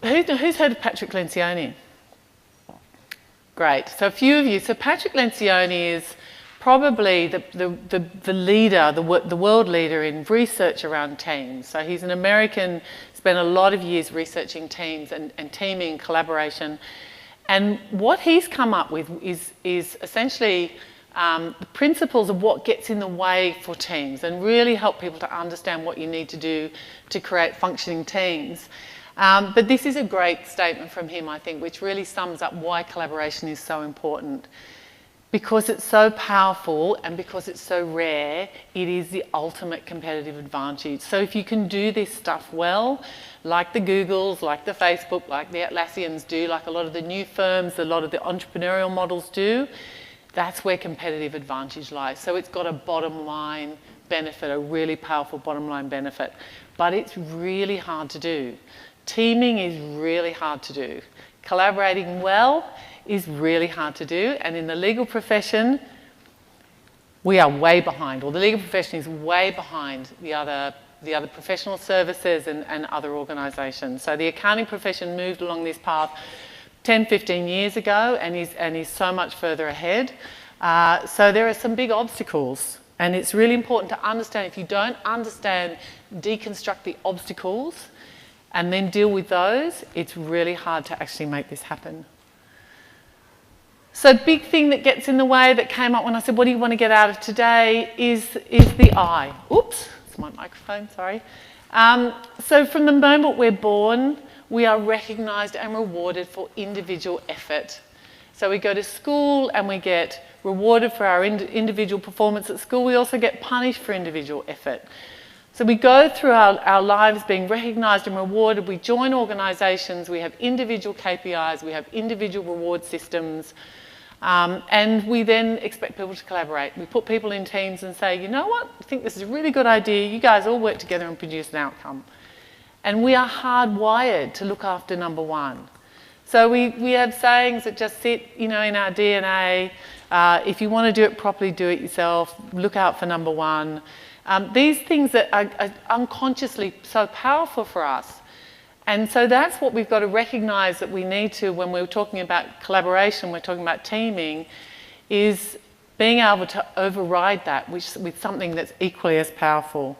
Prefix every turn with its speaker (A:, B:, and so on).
A: who's heard of Patrick Lencioni? Great. So a few of you. So Patrick Lencioni is probably the leader, the world leader in research around teams. So he's an American, spent a lot of years researching teams and teaming, collaboration. And what he's come up with is essentially the principles of what gets in the way for teams and really help people to understand what you need to do to create functioning teams. But this is a great statement from him, I think, which really sums up why collaboration is so important. Because it's so powerful and because it's so rare, it is the ultimate competitive advantage. So if you can do this stuff well, like the Googles, like the Facebook, like the Atlassians do, like a lot of the new firms, a lot of the entrepreneurial models do, that's where competitive advantage lies. So it's got a bottom line benefit, a really powerful bottom line benefit. But it's really hard to do. Teaming is really hard to do. Collaborating well is really hard to do, and in the legal profession, we are way behind, or the legal profession is way behind the other professional services and other organisations. So the accounting profession moved along this path 10, 15 years ago and is so much further ahead. So there are some big obstacles, and it's really important to understand. If you don't understand, deconstruct the obstacles and then deal with those, it's really hard to actually make this happen. So big thing that gets in the way that came up when I said, what do you want to get out of today, is the I. Oops, it's my microphone, sorry. So from the moment we're born, we are recognised and rewarded for individual effort. So we go to school and we get rewarded for our individual performance at school. We also get punished for individual effort. So we go through our lives being recognised and rewarded. We join organisations, we have individual KPIs, we have individual reward systems, and we then expect people to collaborate. We put people in teams and say, you know what, I think this is a really good idea. You guys all work together and produce an outcome. And we are hardwired to look after number one. So we have sayings that just sit, in our DNA. If you want to do it properly, do it yourself. Look out for number one. These things that are unconsciously so powerful for us. And so that's what we've got to recognise that we need to, when we're talking about collaboration, we're talking about teaming, is being able to override that with something that's equally as powerful.